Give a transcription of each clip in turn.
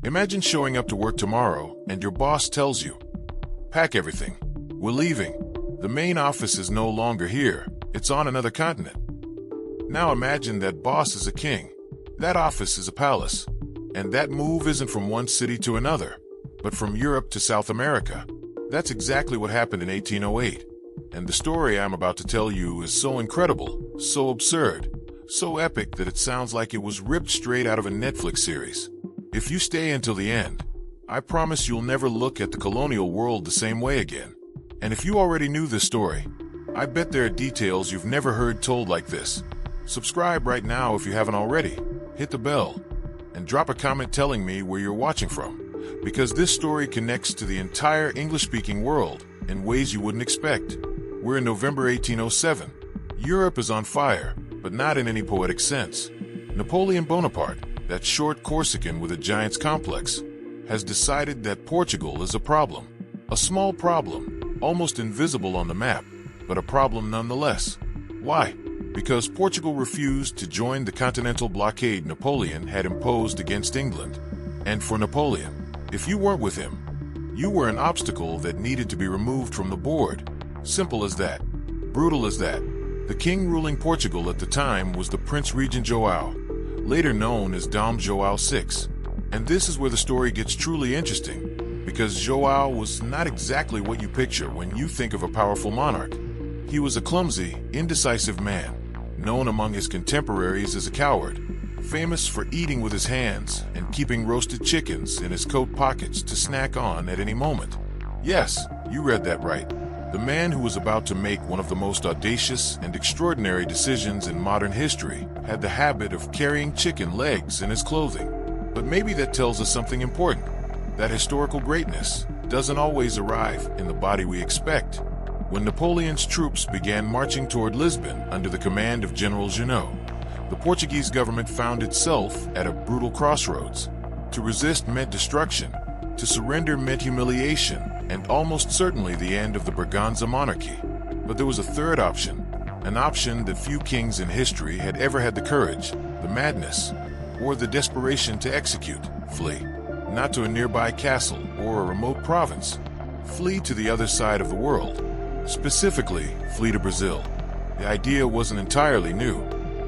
Imagine showing up to work tomorrow and your boss tells you, "Pack everything. We're leaving. The main office is no longer here. It's on another continent." Now imagine that boss is a king. That office is a palace. And that move isn't from one city to another, but from Europe to South America. That's exactly what happened in 1808. And the story I'm about to tell you is so incredible, so absurd, so epic that it sounds like it was ripped straight out of a Netflix series. If you stay until the end, I promise you'll never look at the colonial world the same way again. And if you already knew this story, I bet there are details you've never heard told like this. Subscribe right now if you haven't already. Hit the bell and drop a comment telling me where you're watching from, because this story connects to the entire English-speaking world in ways you wouldn't expect. We're in November 1807. Europe is on fire, but not in any poetic sense. Napoleon Bonaparte, that short Corsican with a giant's complex, has decided that Portugal is a problem. A small problem, almost invisible on the map, but a problem nonetheless. Why? Because Portugal refused to join the continental blockade Napoleon had imposed against England. And for Napoleon, if you weren't with him, you were an obstacle that needed to be removed from the board. Simple as that. Brutal as that. The king ruling Portugal at the time was the Prince Regent João, later known as Dom João VI. And this is where the story gets truly interesting, because João was not exactly what you picture when you think of a powerful monarch. He was a clumsy, indecisive man, known among his contemporaries as a coward, famous for eating with his hands and keeping roasted chickens in his coat pockets to snack on at any moment. Yes, you read that right. The man who was about to make one of the most audacious and extraordinary decisions in modern history had the habit of carrying chicken legs in his clothing. But maybe that tells us something important, that historical greatness doesn't always arrive in the body we expect. When Napoleon's troops began marching toward Lisbon under the command of General Junot, the Portuguese government found itself at a brutal crossroads. To resist meant destruction, to surrender meant humiliation, and almost certainly the end of the Braganza monarchy. But there was a third option, an option that few kings in history had ever had the courage, the madness, or the desperation to execute: flee. Not to a nearby castle or a remote province. Flee to the other side of the world. Specifically, flee to Brazil. The idea wasn't entirely new.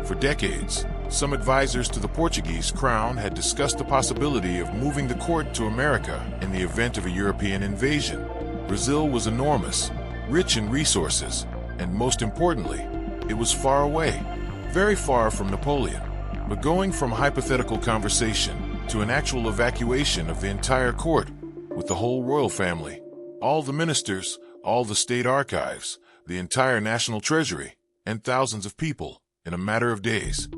For decades, some advisors to the Portuguese crown had discussed the possibility of moving the court to America in the event of a European invasion. Brazil was enormous, rich in resources, and most importantly, it was far away, very far from Napoleon. But going from a hypothetical conversation to an actual evacuation of the entire court, with the whole royal family, all the ministers, all the state archives, the entire national treasury, and thousands of people, in a matter of days,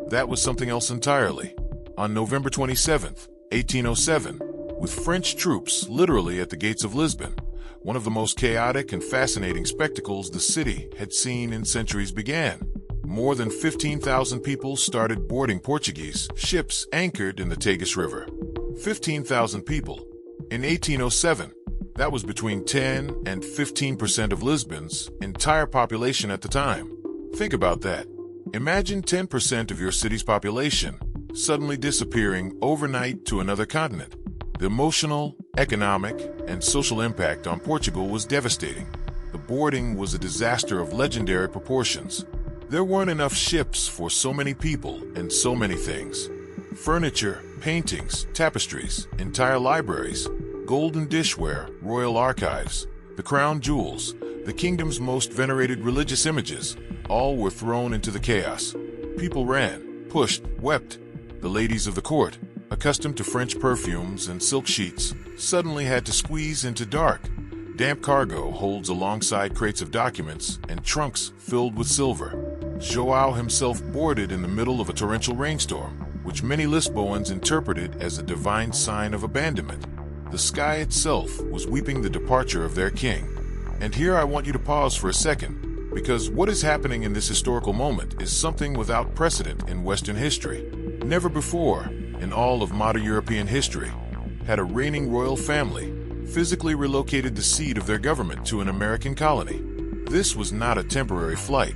that was something else entirely. On November 27th, 1807, with French troops literally at the gates of Lisbon, one of the most chaotic and fascinating spectacles the city had seen in centuries began. More than 15,000 people started boarding Portuguese ships anchored in the Tagus River. 15,000 people. In 1807, that was between 10 and 15% of Lisbon's entire population at the time. Think about that. Imagine 10% of your city's population suddenly disappearing overnight to another continent. The emotional, economic, and social impact on Portugal was devastating. The boarding was a disaster of legendary proportions. There weren't enough ships for so many people and so many things. Furniture, paintings, tapestries, entire libraries, golden dishware, royal archives, the crown jewels, the kingdom's most venerated religious images, all were thrown into the chaos. People ran, pushed, wept. The ladies of the court, accustomed to French perfumes and silk sheets, suddenly had to squeeze into dark, damp cargo holds alongside crates of documents and trunks filled with silver. João himself boarded in the middle of a torrential rainstorm, which many Lisboans interpreted as a divine sign of abandonment. The sky itself was weeping the departure of their king. And here I want you to pause for a second, because what is happening in this historical moment is something without precedent in Western history. Never before, in all of modern European history, had a reigning royal family physically relocated the seat of their government to an American colony. This was not a temporary flight.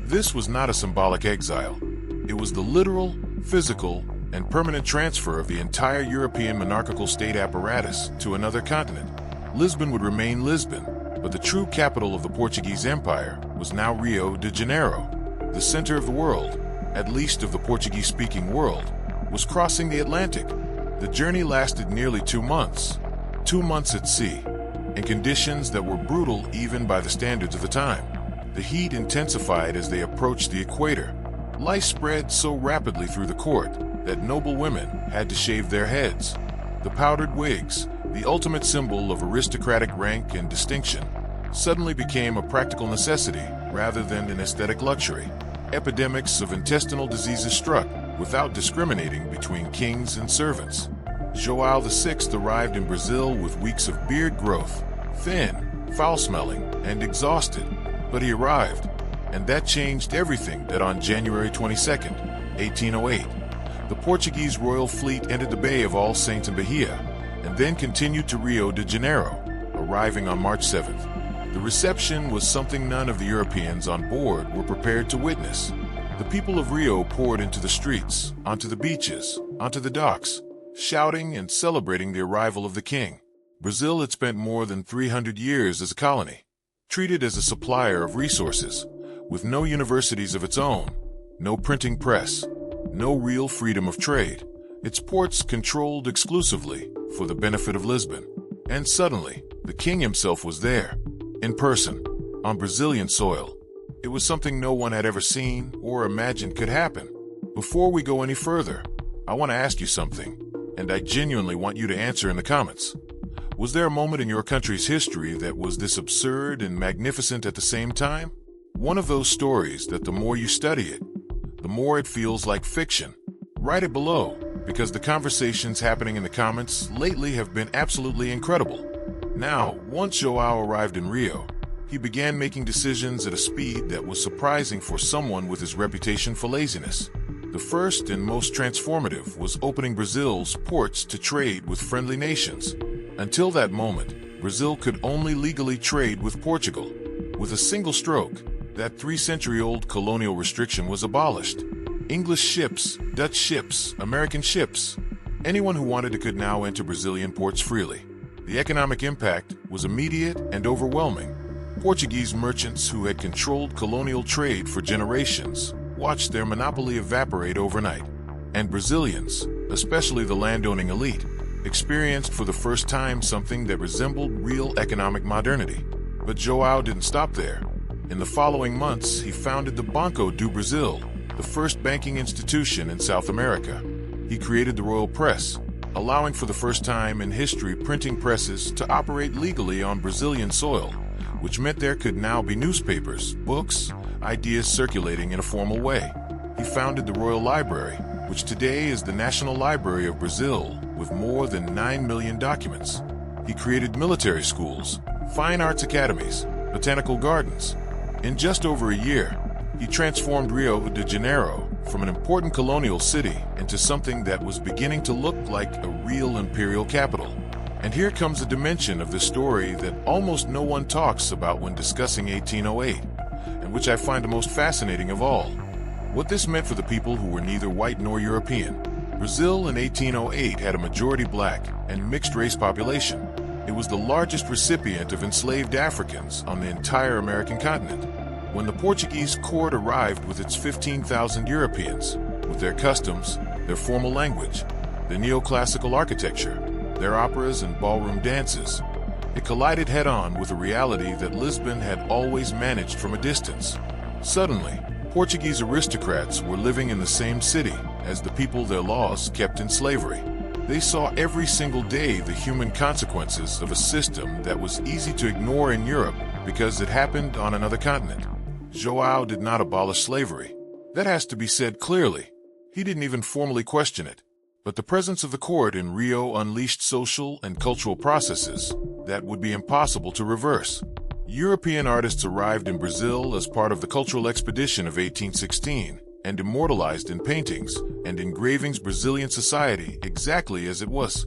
This was not a symbolic exile. It was the literal, physical, and permanent transfer of the entire European monarchical state apparatus to another continent. Lisbon would remain Lisbon, but the true capital of the Portuguese Empire was now Rio de Janeiro. The center of the world, at least of the Portuguese-speaking world, was crossing the Atlantic. The journey lasted nearly 2 months. 2 months at sea, in conditions that were brutal even by the standards of the time. The heat intensified as they approached the equator. Lice spread so rapidly through the court that noble women had to shave their heads. The powdered wigs, the ultimate symbol of aristocratic rank and distinction, suddenly became a practical necessity rather than an aesthetic luxury. Epidemics of intestinal diseases struck without discriminating between kings and servants. João VI arrived in Brazil with weeks of beard growth, thin, foul-smelling, and exhausted. But he arrived, and that changed everything. That on January 22, 1808, the Portuguese royal fleet entered the Bay of All Saints in Bahia, and then continued to Rio de Janeiro, arriving on March 7th. The reception was something none of the Europeans on board were prepared to witness. The people of Rio poured into the streets, onto the beaches, onto the docks, shouting and celebrating the arrival of the king. Brazil had spent more than 300 years as a colony, treated as a supplier of resources, with no universities of its own, no printing press, no real freedom of trade, its ports controlled exclusively for the benefit of Lisbon. And suddenly, the king himself was there, in person, on Brazilian soil. It was something no one had ever seen or imagined could happen. Before we go any further, I want to ask you something, and I genuinely want you to answer in the comments. Was there a moment in your country's history that was this absurd and magnificent at the same time? One of those stories that the more you study it, the more it feels like fiction. Write it below, because the conversations happening in the comments lately have been absolutely incredible. Now, once João arrived in Rio, he began making decisions at a speed that was surprising for someone with his reputation for laziness. The first and most transformative was opening Brazil's ports to trade with friendly nations. Until that moment, Brazil could only legally trade with Portugal. With a single stroke, that 3-century-old colonial restriction was abolished. English ships, Dutch ships, American ships, anyone who wanted it could now enter Brazilian ports freely. The economic impact was immediate and overwhelming. Portuguese merchants who had controlled colonial trade for generations watched their monopoly evaporate overnight. And Brazilians, especially the landowning elite, experienced for the first time something that resembled real economic modernity. But João didn't stop there. In the following months, he founded the Banco do Brasil, the first banking institution in South America. He created the Royal Press, allowing for the first time in history printing presses to operate legally on Brazilian soil, which meant there could now be newspapers, books, ideas circulating in a formal way. He founded the Royal Library, which today is the National Library of Brazil, with more than 9 million documents. He created military schools, fine arts academies, botanical gardens. In just over a year, he transformed Rio de Janeiro from an important colonial city into something that was beginning to look like a real imperial capital. And here comes a dimension of the story that almost no one talks about when discussing 1808, and which I find the most fascinating of all. What this meant for the people who were neither white nor European. Brazil in 1808 had a majority black and mixed-race population. It was the largest recipient of enslaved Africans on the entire American continent. When the Portuguese court arrived with its 15,000 Europeans, with their customs, their formal language, their neoclassical architecture, their operas and ballroom dances, it collided head-on with a reality that Lisbon had always managed from a distance. Suddenly, Portuguese aristocrats were living in the same city as the people their laws kept in slavery. They saw every single day the human consequences of a system that was easy to ignore in Europe because it happened on another continent. João did not abolish slavery. That has to be said clearly. He didn't even formally question it. But the presence of the court in Rio unleashed social and cultural processes that would be impossible to reverse. European artists arrived in Brazil as part of the cultural expedition of 1816 and immortalized in paintings and engravings Brazilian society exactly as it was.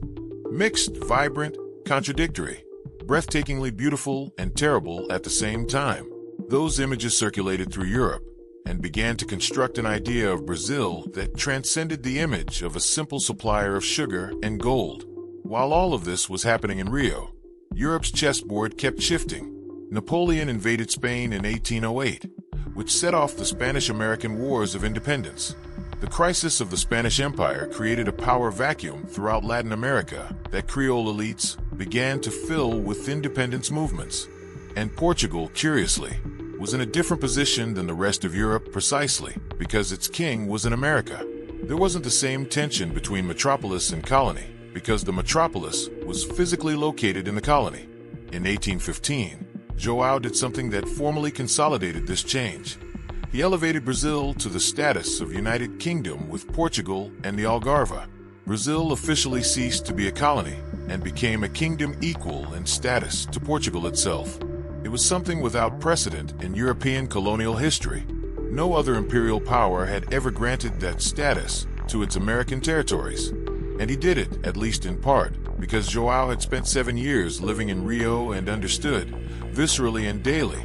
Mixed, vibrant, contradictory, breathtakingly beautiful and terrible at the same time. Those images circulated through Europe, and began to construct an idea of Brazil that transcended the image of a simple supplier of sugar and gold. While all of this was happening in Rio, Europe's chessboard kept shifting. Napoleon invaded Spain in 1808, which set off the Spanish-American Wars of Independence. The crisis of the Spanish Empire created a power vacuum throughout Latin America that Creole elites began to fill with independence movements. And Portugal, curiously, was in a different position than the rest of Europe precisely because its king was in America. There wasn't the same tension between metropolis and colony because the metropolis was physically located in the colony. In 1815, João did something that formally consolidated this change. He elevated Brazil to the status of United Kingdom with Portugal and the Algarve. Brazil officially ceased to be a colony and became a kingdom equal in status to Portugal itself. It was something without precedent in European colonial history. No other imperial power had ever granted that status to its American territories. And he did it, at least in part, because João had spent 7 years living in Rio and understood, viscerally and daily,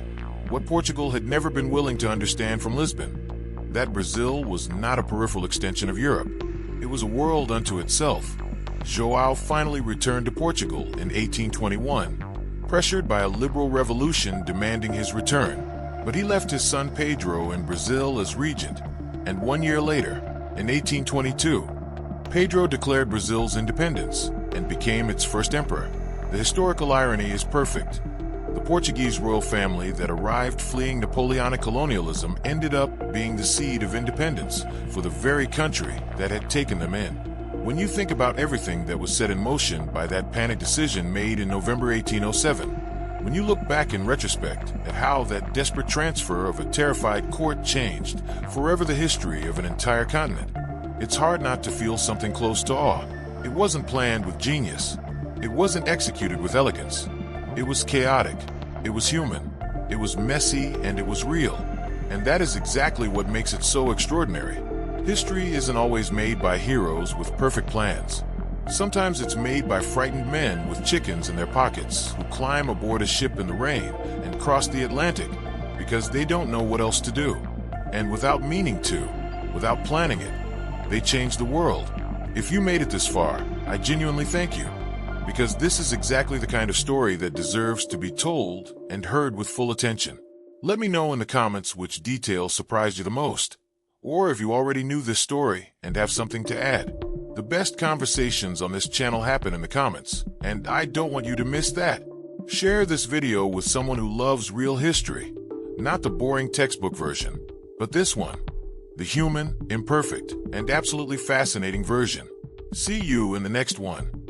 what Portugal had never been willing to understand from Lisbon: that Brazil was not a peripheral extension of Europe. It was a world unto itself. João finally returned to Portugal in 1821, pressured by a liberal revolution demanding his return. But he left his son Pedro in Brazil as regent, and 1 year later, in 1822, Pedro declared Brazil's independence and became its first emperor. The historical irony is perfect. The Portuguese royal family that arrived fleeing Napoleonic colonialism ended up being the seed of independence for the very country that had taken them in. When you think about everything that was set in motion by that panic decision made in November 1807, when you look back in retrospect at how that desperate transfer of a terrified court changed forever the history of an entire continent, it's hard not to feel something close to awe. It wasn't planned with genius. It wasn't executed with elegance. It was chaotic, it was human, it was messy, and it was real. And that is exactly what makes it so extraordinary. History isn't always made by heroes with perfect plans. Sometimes it's made by frightened men with chickens in their pockets who climb aboard a ship in the rain and cross the Atlantic because they don't know what else to do. And without meaning to, without planning it, they change the world. If you made it this far, I genuinely thank you. Because this is exactly the kind of story that deserves to be told and heard with full attention. Let me know in the comments which detail surprised you the most, or if you already knew this story and have something to add. The best conversations on this channel happen in the comments, and I don't want you to miss that. Share this video with someone who loves real history, not the boring textbook version, but this one, the human, imperfect, and absolutely fascinating version. See you in the next one.